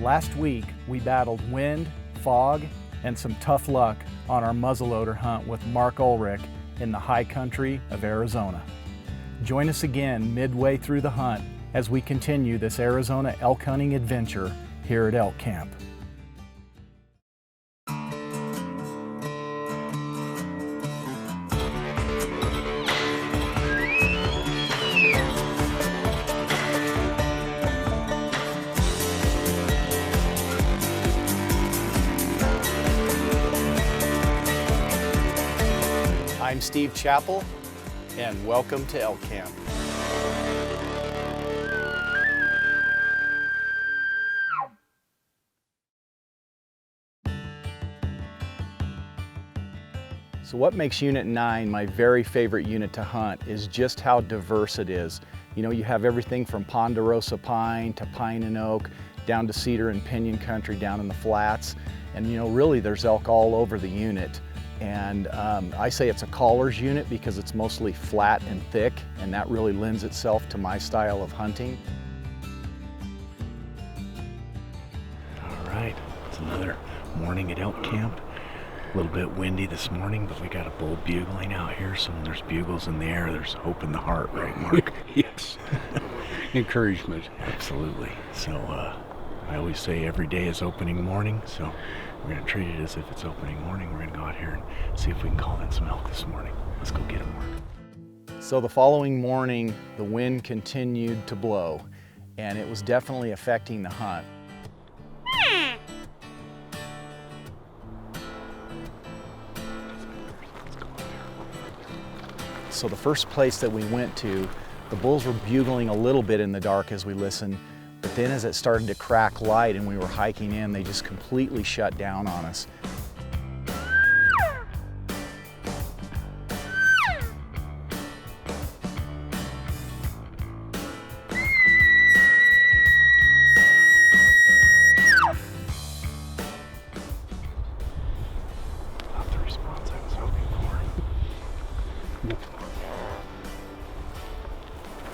Last week, we battled wind, fog, and some tough luck on our muzzleloader hunt with Mark Ulrich in the high country of Arizona. Join us again midway through the hunt as we continue this Arizona elk hunting adventure here at Elk Camp. I'm Steve Chappell, and welcome to Elk Camp. So what makes Unit 9 my very favorite unit to hunt is just how diverse it is. You know, you have everything from ponderosa pine to pine and oak, down to cedar and pinyon country down in the flats. And you know, really there's elk all over the unit. And I say it's a caller's unit because it's mostly flat and thick, and that really lends itself to my style of hunting. All right, it's another morning at Elk Camp. A little bit windy this morning, but we got a bull bugling out here, so when there's bugles in the air, there's hope in the heart, right, Mark? Yes. Encouragement. Absolutely. So I always say every day is opening morning, so we're going to treat it as if it's opening morning. We're going to go out here and see if we can call in some elk this morning. Let's go get them, Mark. So the following morning, the wind continued to blow, and it was definitely affecting the hunt. So the first place that we went to, the bulls were bugling a little bit in the dark as we listened, but then as it started to crack light and we were hiking in, they just completely shut down on us. Not the response I was hoping for.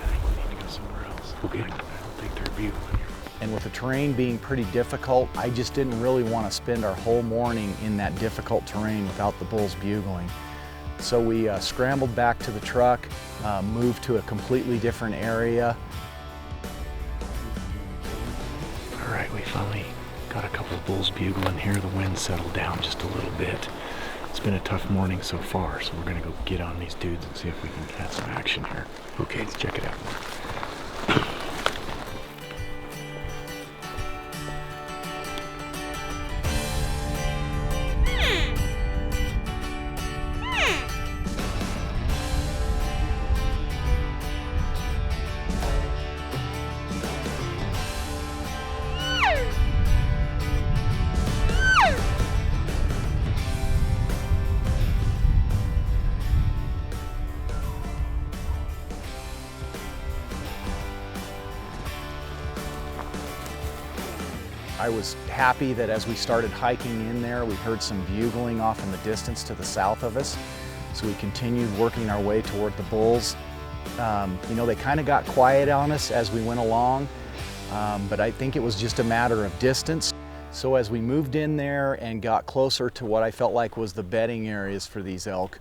I think we need to go somewhere else. Okay. I don't think they're bugling here. And with the terrain being pretty difficult, I just didn't really want to spend our whole morning in that difficult terrain without the bulls bugling. So we scrambled back to the truck, moved to a completely different area. All right, we finally got a couple of bulls bugling here. The wind settled down just a little bit. It's been a tough morning so far, so we're gonna go get on these dudes and see if we can catch some action here. Okay, let's check it out. I was happy that as we started hiking in there, we heard some bugling off in the distance to the south of us. So we continued working our way toward the bulls. You know, they kind of got quiet on us as we went along, but I think it was just a matter of distance. So as we moved in there and got closer to what I felt like was the bedding areas for these elk,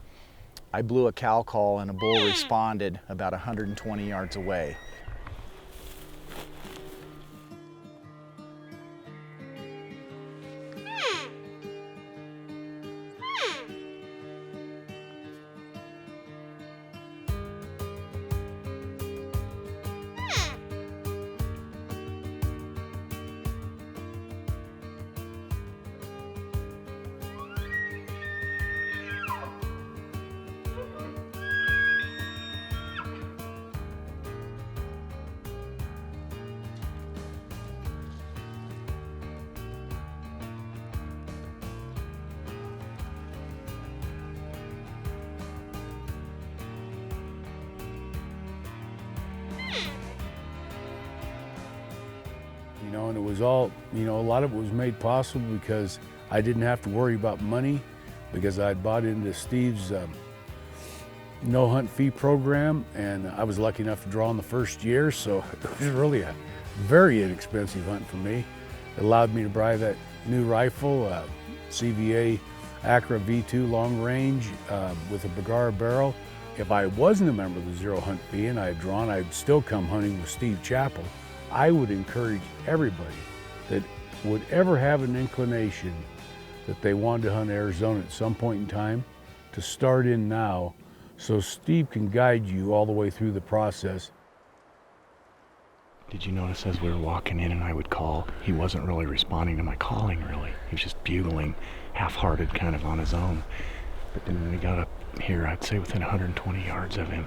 I blew a cow call and a bull responded about 120 yards away. You know, and it was all, you know, a lot of it was made possible because I didn't have to worry about money because I bought into Steve's no hunt fee program, and I was lucky enough to draw in the first year, so it was really a very inexpensive hunt for me. It allowed me to buy that new rifle, CVA Acra V2 long range with a Bergara barrel. If I wasn't a member of the Zero Hunt Bee and I had drawn, I'd still come hunting with Steve Chappell. I would encourage everybody that would ever have an inclination that they wanted to hunt Arizona at some point in time to start in now, so Steve can guide you all the way through the process. Did you notice as we were walking in and I would call, he wasn't really responding to my calling really. He was just bugling, half-hearted kind of on his own. But then when we got up here, I'd say within 120 yards of him,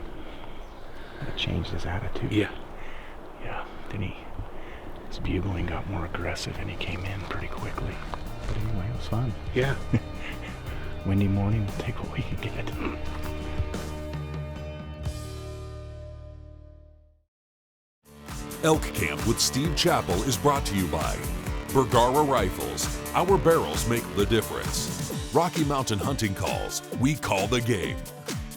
it changed his attitude. Yeah. Yeah, then his bugling got more aggressive and he came in pretty quickly. But anyway, it was fun. Yeah. Windy morning, we'll take what we can get. Elk Camp with Steve Chappell is brought to you by Bergara Rifles. Our barrels make the difference. Rocky Mountain Hunting Calls. We call the game.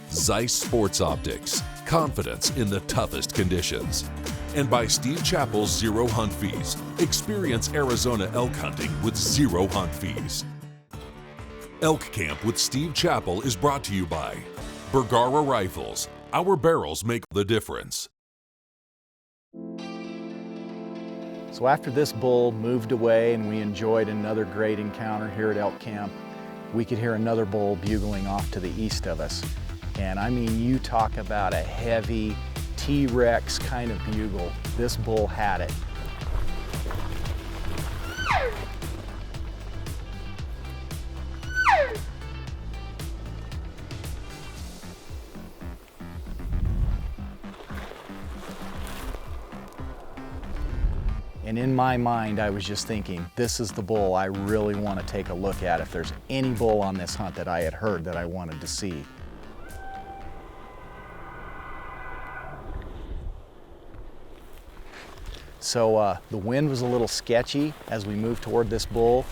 Zeiss Sports Optics. Confidence in the toughest conditions. And by Steve Chappell's Zero Hunt Fees. Experience Arizona elk hunting with zero hunt fees. Elk Camp with Steve Chappell is brought to you by Bergara Rifles. Our barrels make the difference. So after this bull moved away and we enjoyed another great encounter here at Elk Camp, we could hear another bull bugling off to the east of us. And I mean, you talk about a heavy T-Rex kind of bugle. This bull had it. And in my mind, I was just thinking, this is the bull I really want to take a look at if there's any bull on this hunt that I had heard that I wanted to see. So the wind was a little sketchy as we moved toward this bull,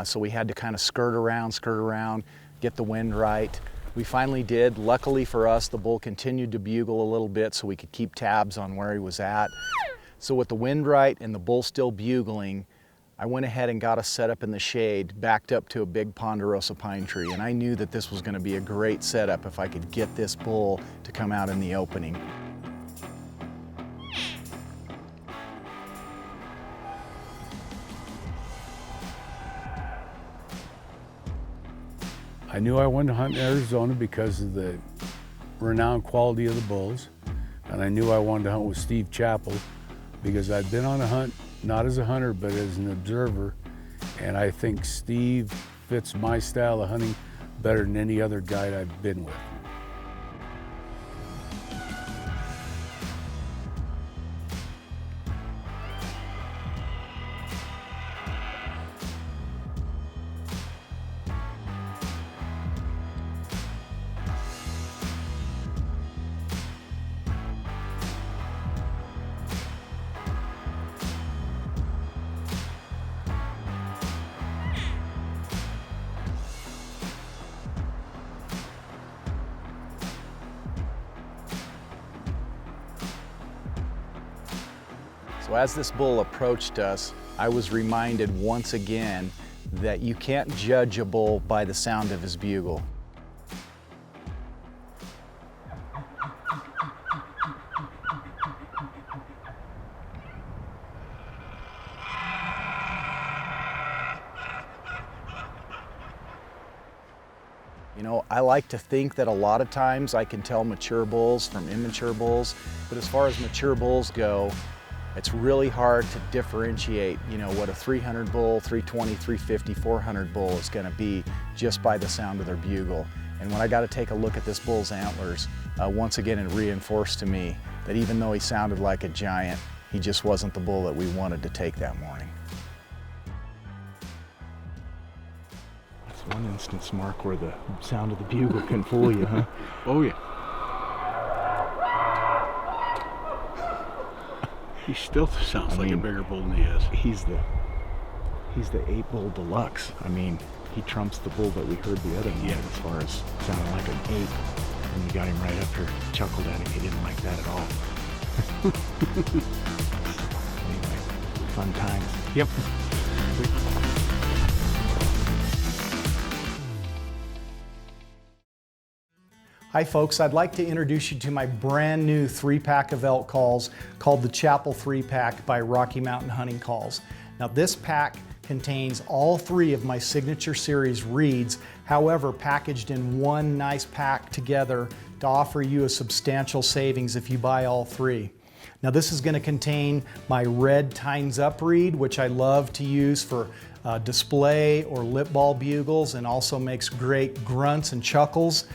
so we had to kind of skirt around, get the wind right. We finally did. Luckily for us, the bull continued to bugle a little bit so we could keep tabs on where he was at. So with the wind right and the bull still bugling, I went ahead and got us set up in the shade, backed up to a big ponderosa pine tree. And I knew that this was going to be a great setup if I could get this bull to come out in the opening. I knew I wanted to hunt in Arizona because of the renowned quality of the bulls. And I knew I wanted to hunt with Steve Chappell because I'd been on a hunt, not as a hunter, but as an observer. And I think Steve fits my style of hunting better than any other guide I've been with. So as this bull approached us, I was reminded once again that you can't judge a bull by the sound of his bugle. You know, I like to think that a lot of times I can tell mature bulls from immature bulls, but as far as mature bulls go, it's really hard to differentiate, you know, what a 300 bull, 320, 350, 400 bull is going to be just by the sound of their bugle. And when I got to take a look at this bull's antlers, once again it reinforced to me that even though he sounded like a giant, he just wasn't the bull that we wanted to take that morning. That's one instance, Mark, where the sound of the bugle can fool you, huh? Oh yeah. He still sounds like a bigger bull than he is. He's the 8 bull deluxe. I mean, he trumps the bull that we heard the other night as far as sounding like an 8. And we got him right up here, chuckled at him. He didn't like that at all. Anyway, fun times. Yep. Hi folks, I'd like to introduce you to my brand new 3-pack of elk calls called the Chapel 3-pack by Rocky Mountain Hunting Calls. Now this pack contains all 3 of my signature series reeds, however packaged in one nice pack together to offer you a substantial savings if you buy all 3. Now this is going to contain my red Tines Up reed, which I love to use for display or lip ball bugles, and also makes great grunts and chuckles.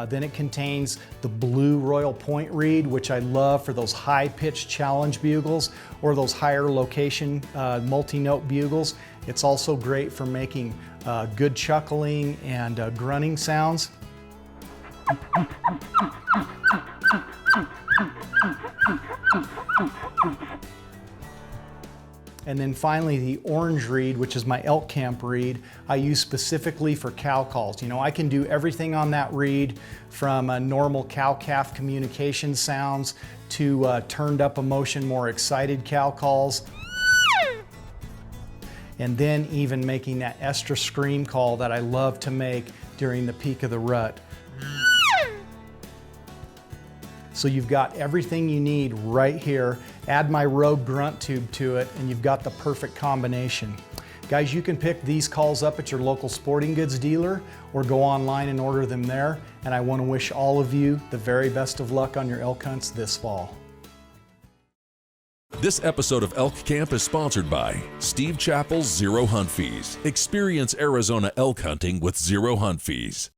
Then it contains the blue Royal Point reed, which I love for those high-pitched challenge bugles or those higher location multi-note bugles. It's also great for making good chuckling and grunting sounds. And then finally the orange reed, which is my elk camp reed, I use specifically for cow calls. You know, I can do everything on that reed from normal cow-calf communication sounds to turned up emotion, more excited cow calls. And then even making that extra scream call that I love to make during the peak of the rut. So you've got everything you need right here. Add my Rogue grunt tube to it and you've got the perfect combination. Guys, you can pick these calls up at your local sporting goods dealer or go online and order them there. And I want to wish all of you the very best of luck on your elk hunts this fall. This episode of Elk Camp is sponsored by Steve Chappell's Zero Hunt Fees. Experience Arizona elk hunting with zero hunt fees.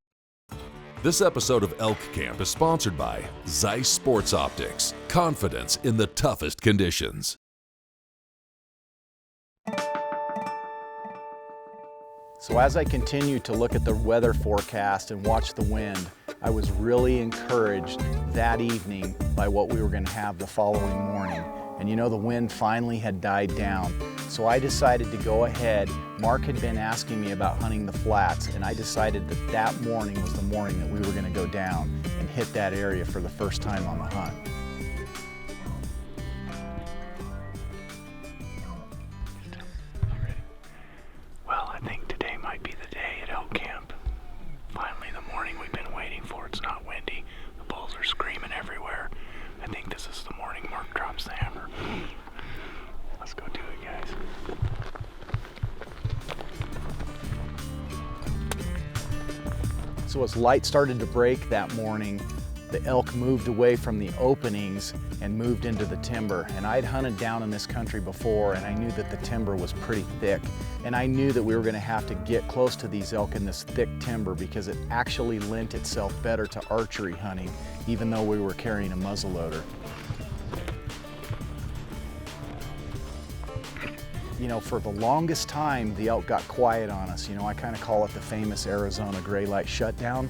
This episode of Elk Camp is sponsored by Zeiss Sports Optics. Confidence in the toughest conditions. So as I continued to look at the weather forecast and watch the wind, I was really encouraged that evening by what we were going to have the following morning. And you know, the wind finally had died down. So I decided to go ahead. Mark had been asking me about hunting the flats, and I decided that that morning was the morning that we were going to go down and hit that area for the first time on the hunt. Well, I think today might be the day at elk camp. Finally, the morning we've been waiting for. It's not windy. The bulls are screaming everywhere. I think this is the morning Mark drops the hammer. Let's go do it, guys. So as light started to break that morning, the elk moved away from the openings and moved into the timber. And I'd hunted down in this country before, and I knew that the timber was pretty thick. And I knew that we were going to have to get close to these elk in this thick timber because it actually lent itself better to archery hunting, even though we were carrying a muzzleloader. You know, for the longest time, the elk got quiet on us. You know, I kind of call it the famous Arizona gray light shutdown.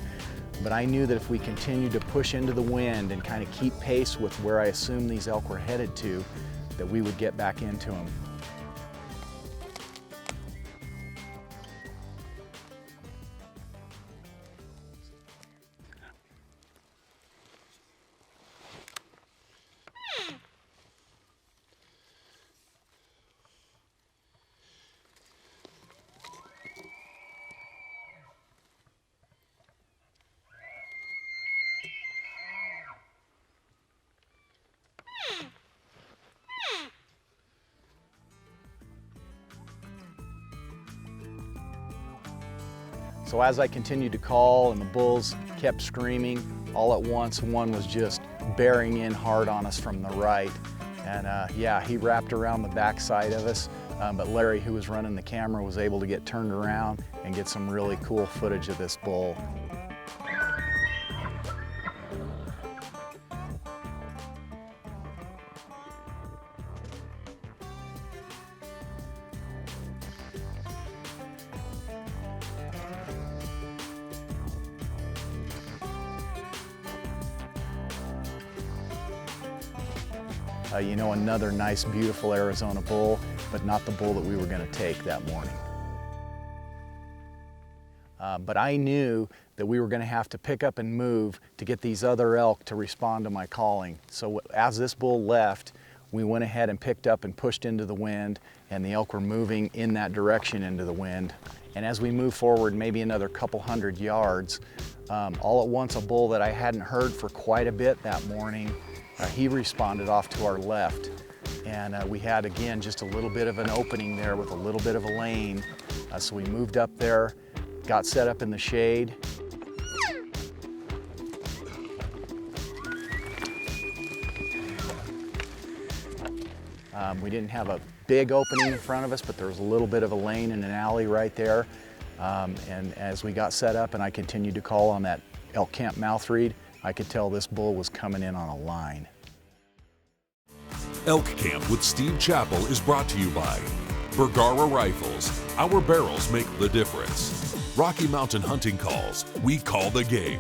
But I knew that if we continued to push into the wind and kind of keep pace with where I assumed these elk were headed to, that we would get back into them. So as I continued to call and the bulls kept screaming, all at once one was just bearing in hard on us from the right. And yeah, he wrapped around the backside of us, but Larry, who was running the camera, was able to get turned around and get some really cool footage of this bull. You know, another nice, beautiful Arizona bull, but not the bull that we were going to take that morning. But I knew that we were going to have to pick up and move to get these other elk to respond to my calling. So as this bull left, we went ahead and picked up and pushed into the wind, and the elk were moving in that direction into the wind. And as we moved forward maybe another couple hundred yards, all at once a bull that I hadn't heard for quite a bit that morning, he responded off to our left. And we had, again, just a little bit of an opening there with a little bit of a lane. So we moved up there, got set up in the shade. We didn't have a big opening in front of us, but there was a little bit of a lane and an alley right there. And as we got set up and I continued to call on that elk camp mouth read, I could tell this bull was coming in on a line. Elk Camp with Steve Chappell is brought to you by Bergara Rifles. Our barrels make the difference. Rocky Mountain Hunting Calls. We call the game.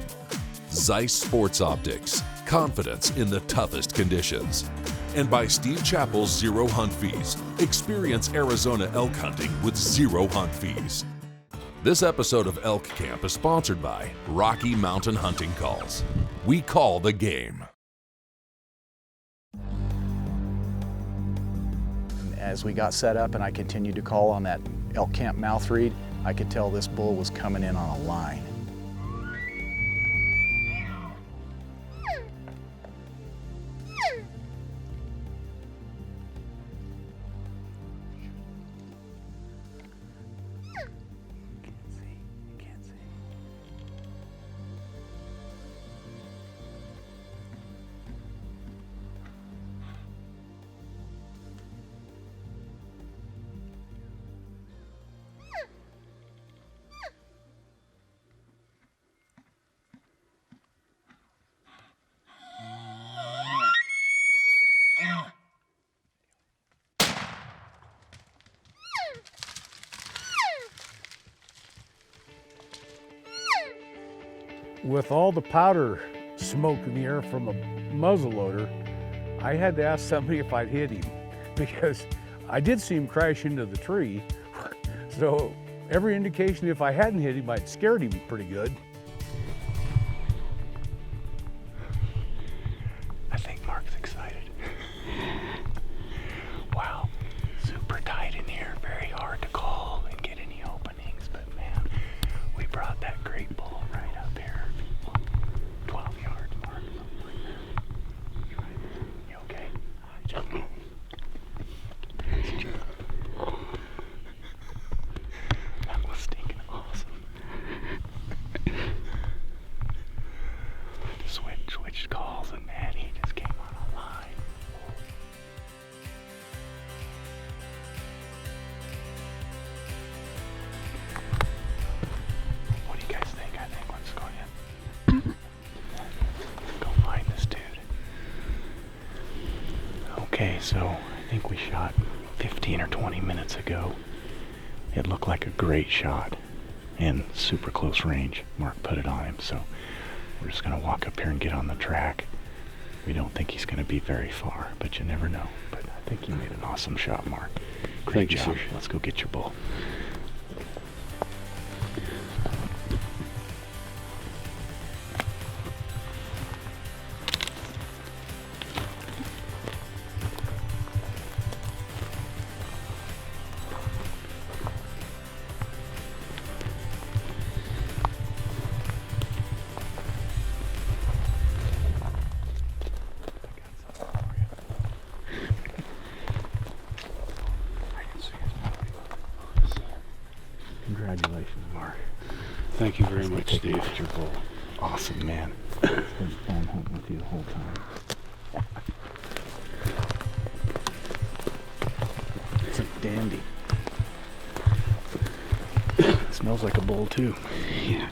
Zeiss Sports Optics. Confidence in the toughest conditions. And by Steve Chappell's Zero Hunt Fees. Experience Arizona elk hunting with zero hunt fees. This episode of Elk Camp is sponsored by Rocky Mountain Hunting Calls. We call the game. As we got set up and I continued to call on that elk camp mouth read, I could tell this bull was coming in on a line. With all the powder smoke in the air from a muzzleloader, I had to ask somebody if I'd hit him, because I did see him crash into the tree. So every indication if I hadn't hit him, I'd scared him pretty good. I think Mark's excited. Wow, super tight in here, very hard to call and get any openings, but man, we brought that great bull right up here. 12 yards, Mark. You okay? That was stinking awesome. Switched calls, and man, he just came on a line. What do you guys think? I think let's go ahead. Go find this dude. Okay, so I think we shot 15 or 20 minutes ago. It looked like a great shot and super close range. Mark put it on him, so we're just gonna walk up here and get on the track. We don't think he's gonna be very far, but you never know. But I think you made an awesome shot, Mark. Great job. Thank you, sir. Let's go get your bull. Congratulations, Mark. Thank you very much, Steve. Your bull. Awesome, man. It's been fun hunting with you the whole time. It's a dandy. It smells like a bull, too. Yeah.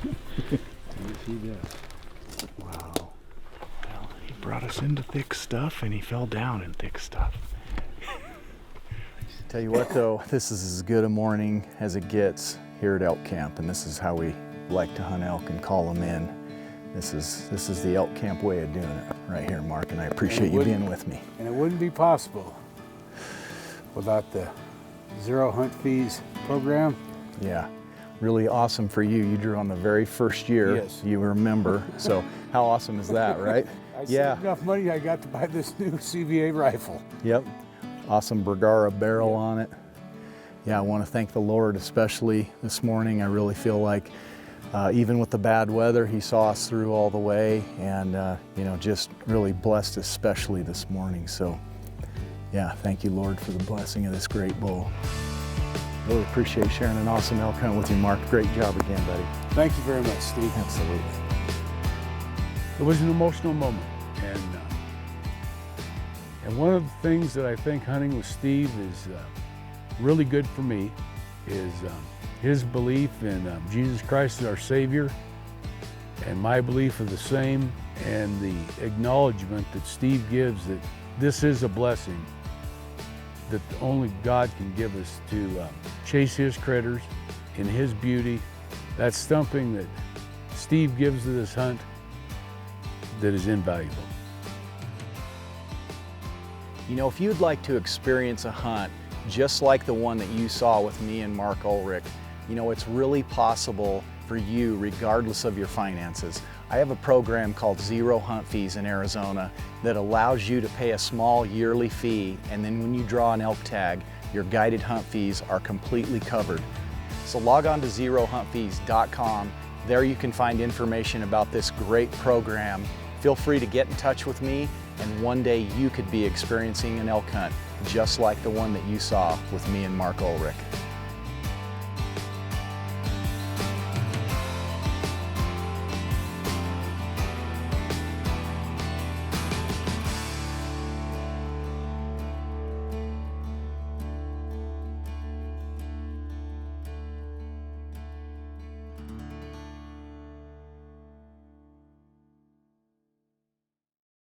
He does. Wow. Well, he brought us into thick stuff, and he fell down in thick stuff. Tell you what though, this is as good a morning as it gets here at Elk Camp, and this is how we like to hunt elk and call them in. This is the Elk Camp way of doing it right here, Mark, and I appreciate you being with me. And it wouldn't be possible without the Zero Hunt Fees program. Yeah, really awesome for you. You drew on the very first year. Yes. You remember. So how awesome is that, right? I saved enough money, I got to buy this new CVA rifle. Yep. Awesome Bergara barrel on it. Yeah, I want to thank the Lord, especially this morning. I really feel like even with the bad weather, He saw us through all the way, and you know, just really blessed, especially this morning. So, yeah, thank you, Lord, for the blessing of this great bull. Really appreciate sharing an awesome elk hunt with you, Mark. Great job again, buddy. Thank you very much, Steve. Absolutely. It was an emotional moment, and one of the things that I think hunting with Steve is really good for me is his belief in Jesus Christ as our Savior, and my belief are the same, and the acknowledgement that Steve gives that this is a blessing that only God can give us to chase His critters in His beauty. That's something that Steve gives to this hunt that is invaluable. You know, if you'd like to experience a hunt just like the one that you saw with me and Mark Ulrich, you know, it's really possible for you regardless of your finances. I have a program called Zero Hunt Fees in Arizona that allows you to pay a small yearly fee, and then when you draw an elk tag, your guided hunt fees are completely covered. So log on to zerohuntfees.com. There you can find information about this great program. Feel free to get in touch with me, and one day you could be experiencing an elk hunt just like the one that you saw with me and Mark Ulrich.